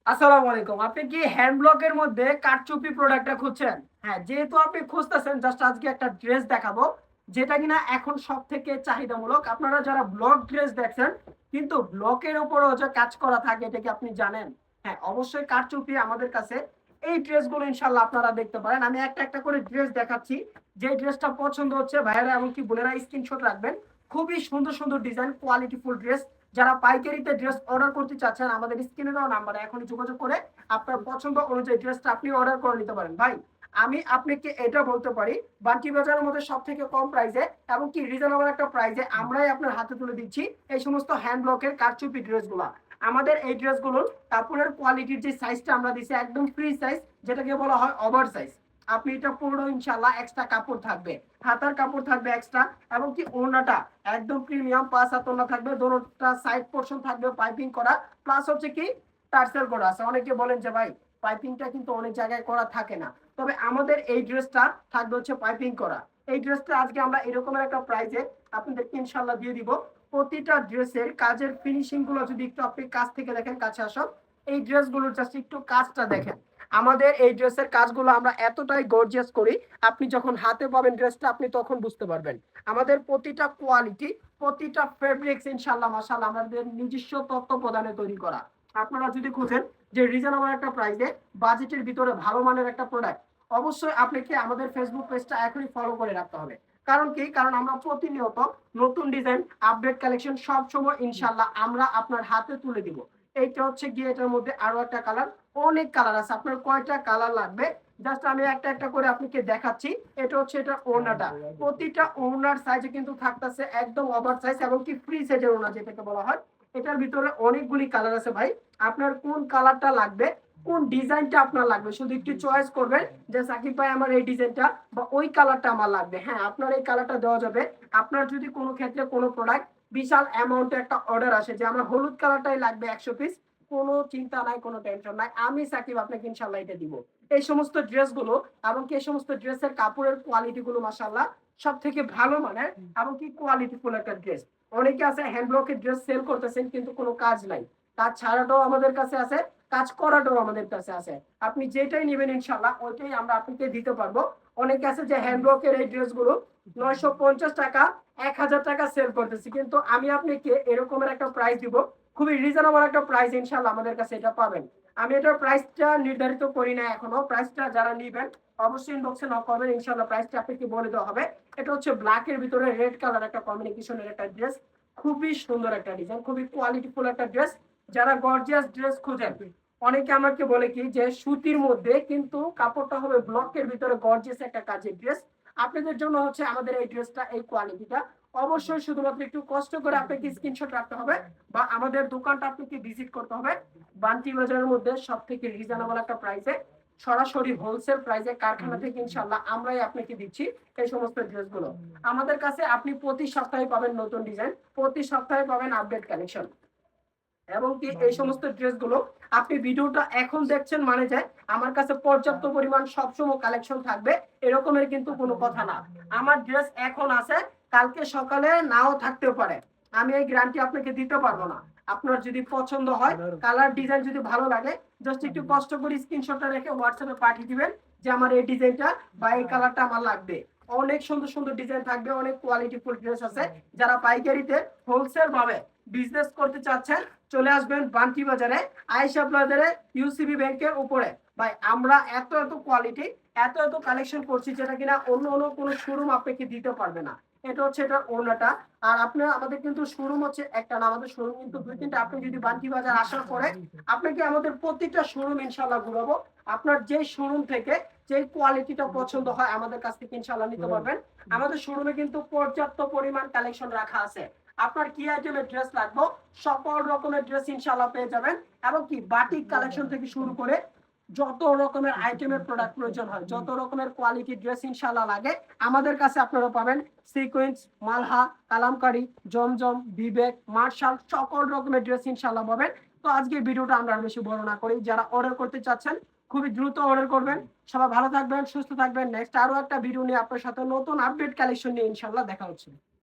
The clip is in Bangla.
আসসালামু আলাইকুম। আপনি কি হ্যান্ড ব্লকের মধ্যে কারচুপি প্রোডাক্টটা খুঁজছেন? হ্যাঁ, যেহেতু আপনি খুঁজতেছেন জাস্ট আজকে একটা ড্রেস দেখাবো যেটা কিনা এখন সবথেকে চাহিদামূলক। আপনারা যারা ব্লক ড্রেস দেখছেন কিন্তু ব্লকের উপরও যে কাজ করা থাকে এটা কি আপনি জানেন? হ্যাঁ, অবশ্যই কারচুপি আমাদের কাছে এই ড্রেসগুলো ইনশাআল্লাহ আপনারা দেখতে পারেন। আমি একটা একটা করে ড্রেস দেখাচ্ছি। যে ড্রেসটা পছন্দ হচ্ছে ভাইয়ারা এমনকি বোনেরা স্ক্রিনশট রাখবেন। খুবই সুন্দর সুন্দর ডিজাইন কোয়ালিটিফুল ড্রেস। যারা পাইকারিতে ড্রেস অর্ডার করতে চাচ্ছেন আমাদের স্ক্রিনে দেওয়া নাম্বারে এখনই যোগাযোগ করে আপনার পছন্দ অনুযায়ী ড্রেসটা আপনি অর্ডার করে নিতে পারেন। ভাই আমি আপনাকে এটা বলতে পারি বান্টি বাজারের মধ্যে সব থেকে কম প্রাইসে এবং কি রিজনেবল একটা প্রাইসে আমরাই আপনার হাতে তুলে দিচ্ছি এই সমস্ত হ্যান্ড ব্লকের কারচুপি ড্রেসগুলো। আমাদের এই ড্রেসগুলোর কাপড়ের কোয়ালিটির যে সাইজটা আমরা দিচ্ছি একদম ফ্রি সাইজ, যেটাকে বলা হয় ওভার সাইজ। আপনি এটা পুরো ইনশাআল্লাহ এক্সট্রা কাপড় থাকবে, হাতার কাপড় থাকবে এক্সট্রা, এবং কি ওড়নাটা একদম প্রিমিয়াম 5 হাত ওড়না থাকবে, দোনোটা সাইড পোর্শন থাকবে পাইপিং করা, প্লাস হচ্ছে কি টার্সেল করা আছে। অনেকে বলেন যে ভাই পাইপিংটা কিন্তু অনেক জায়গায় করা থাকে না, তবে আমাদের এই ড্রেসটা থাকবে হচ্ছে পাইপিং করা। এই ড্রেসটা আজকে আমরা এরকমের একটা প্রাইজে আপনাদেরকে ইনশাআল্লাহ দিয়ে দিব। প্রতিটা ড্রেসের কাজের ফিনিশিং গুলো যদি একটু আপনি কাছ থেকে দেখেন, কাছে আসো, এই ড্রেসগুলোর জাস্ট একটু কাজটা দেখেন। আমাদের এই ড্রেসের কাজগুলো আমরা এতটাই গর্জিয়াস করি, আপনি যখন হাতে পাবেন ড্রেসটা আপনি তখন বুঝতে পারবেন। আমাদের প্রতিটা কোয়ালিটি, প্রতিটা ফেব্রিক্স ইনশাআল্লাহ মাশাআল্লাহ আমাদের নিজস্ব তত্ত্বাবধানে তৈরি করা। আপনারা যদি খুঁজেন যে রিজনেবল একটা প্রাইসে বাজেটের ভিতরে ভালো মানের একটা প্রোডাক্ট, অবশ্যই আপনাকে আমাদের ফেসবুক পেজটা এখনই ফলো করে রাখতে হবে। কারণ কি, কারণ আমরা প্রতিনিয়ত নতুন ডিজাইন আপডেট কালেকশন সব সময় ইনশাআল্লাহ আমরা আপনার হাতে তুলে দিব। এইটা হচ্ছে গিয়ে এটার মধ্যে আরো একটা কালার, অনেক কালার আছে, আপনার কয়টা কালার লাগবে জাস্ট আমি একটা একটা করে আপনাকে দেখাচ্ছি। এটা হচ্ছে এটা ওড়নাটা, প্রতিটা ওড়নার সাইজে কিন্তু থাকতেছে একদম ওভার সাইজ এবং কি ফ্রি সাইজের ওড়না যেটাকে বলা হয়। এটার ভিতরে অনেকগুলি কালার আছে ভাই, আপনার কোন কালারটা লাগবে, কোন ডিজাইনটা আপনার লাগবে শুধু একটু চয়েস করবেন যে সাকিব ভাই আমার এই ডিজাইনটা বা ওই কালারটা আমার লাগবে। হ্যাঁ, আপনার এই কালারটা দেওয়া যাবে। আপনার যদি কোনো ক্ষেত্রে কোনো প্রোডাক্ট বিশাল অ্যামাউন্টে একটা অর্ডার আসে যে আমার হলুদ কালারটাই লাগবে 100 পিস, কোনো চিন্তা নাই, কোনো টেনশন নাই, আমি সাকিব আপনাকে ইনশাআল্লাহ এটা দিব। এই সমস্ত ড্রেসগুলো এবং কি এই সমস্ত ড্রেসের কাপড়ের কোয়ালিটি গুলো মাশাআল্লাহ সব থেকে ভালো মানের এবং কি কোয়ালিটি ফুল একটা ড্রেস। অনেকে আছে হ্যান্ড ব্লকের ড্রেস সেল করতেছেন কিন্তু কোনো কাজ নাই, কাজ ছাড়াটাও আমাদের কাছে আছে, কাজ করাটাও আমাদের কাছে আছে। আপনি যেটাই নেবেন ইনশাআল্লাহ ওইটাই আমরা আপনাকে দিতে পারবো। অনেকে আছে যে হ্যান্ড ব্লকের এই ড্রেসগুলো 950 টাকা 1000 টাকা সেল করতেছি, কিন্তু আমি আপনাকে এরকমের একটা প্রাইস দিব, খুবই রিজনেবল একটা প্রাইস ইনশাআল্লাহ আমাদের কাছে এটা পাবেন। আমি এটার প্রাইসটা নির্ধারিত করি না এখনো, প্রাইসটা যারা নেবেন অবশ্যই ইনবক্সে নক করবেন, ইনশাআল্লাহ প্রাইসটা আপনাকে বলে দেওয়া হবে। এটা হচ্ছে ব্ল্যাক এর ভিতরে রেড কালার একটা কম্বিনেশনের একটা ড্রেস, খুবই সুন্দর একটা ডিজাইন, খুবই কোয়ালিটিফুল একটা ড্রেস। যারা গর্জিয়াস ড্রেস খোঁজেন, অনেকে আমাকে বলে কি যে সুতির মধ্যে কিন্তু কাপড়টা হবে ব্লকের ভিতরে গর্জিয়াস একটা কাজের ড্রেস, আপনাদের জন্য হচ্ছে আমাদের এই ড্রেসটা, এই কোয়ালিটিটা। অবশ্যই শুধুমাত্র একটু কষ্ট করে আপনাকে স্ক্রিনশট রাখতে হবে বা আমাদের দোকানটা আপনাকে ভিজিট করতে হবে। বান্টি বাজারের মধ্যে সব থেকে রিজনেবল একটা প্রাইসে, সরাসরি হোলসেল প্রাইসে কারখানা থেকে ইনশাআল্লাহ আমরাই আপনাকে দিচ্ছি এই সমস্ত ড্রেসগুলো। আমাদের কাছে আপনি প্রতি সপ্তাহে পাবেন নতুন ডিজাইন, প্রতি সপ্তাহে পাবেন আপডেট কালেকশন, এবং কি এই সমস্ত ড্রেসগুলো আপনি ভিডিওটা এখন দেখছেন মানে যে আমার কাছে পর্যাপ্ত পরিমাণ সবসময় কালেকশন থাকবে এরকমের কিন্তু কোনো কথা না। আমার ড্রেস এখন আছে, কালকে সকালে নাও থাকতেও পারে, আমি এই গ্যারান্টি আপনাকে দিতে পারবো না। আপনার যদি পছন্দ হয়, কালার ডিজাইন যদি ভালো লাগে, জাস্ট একটু কষ্ট করে স্ক্রিনশটটা রেখে হোয়াটসঅ্যাপে পাঠিয়ে দিবেন যে আমার এই ডিজাইনটা বা এই কালারটা আমার লাগবে। অনেক সুন্দর সুন্দর ডিজাইন থাকবে, অনেক কোয়ালিটিফুল ড্রেস আছে। যারা পাইকারিতে হোলসেল ভাবে বিজনেস করতে চাচ্ছেন চলে আসবেন বান্টি বাজারে, আয়েশা প্লাজারে, ইউসিবি ব্যাংকের উপরে। ভাই আমরা এত এত কোয়ালিটি, এত এত কালেকশন করছি যেটা কিনা অন্য অন্য কোনো শোরুম আপনাকে দিতে পারবে না। এটা হচ্ছে এটা ওড়নাটা। আর আপনার আমাদের কিন্তু শোরুম হচ্ছে একটা না, আমাদের শোরুম কিন্তু দুই তিনটা। আপনি যদি বান্টি বাজার আসার পরে আপনাকে আমাদের প্রত্যেকটা শোরুম ইনশাআল্লাহ ঘুরাবো, আপনার যে শোরুম থেকে যে কোয়ালিটিটা পছন্দ হয় আমাদের কাছ থেকে ইনশাআল্লাহ নিতে পারবেন। আমাদের শোরুমে কিন্তু পর্যাপ্ত পরিমাণ কালেকশন রাখা আছে, আপনার কি আইটেমের ড্রেস লাগবে সকল রকমের ড্রেস ইনশাআল্লাহ পেয়ে যাবেন। এবং কি বাটিক কালেকশন থেকে শুরু করে যত রকমের আইটেমের প্রোডাক্ট প্রয়োজন হয়, যত রকমের কোয়ালিটি ড্রেস ইনশাআল্লাহ লাগে আমাদের কাছে আপনারা পাবেন। সিকোয়েন্স, মালহা, কালামকারী, জমজম, বিবেক, মার্শাল সকল রকমের ড্রেস ইনশাআল্লাহ পাবেন। তো আজকে ভিডিওটা আমরা বেশি বড় না করি, যারা অর্ডার করতে চাচ্ছেন খুবই দ্রুত অর্ডার করবেন। সবাই ভালো থাকবেন, সুস্থ থাকবেন। নেক্সট আরো একটা ভিডিও নিয়ে আপনার সাথে নতুন আপডেট কালেকশন নিয়ে ইনশাআল্লাহ দেখা হচ্ছে।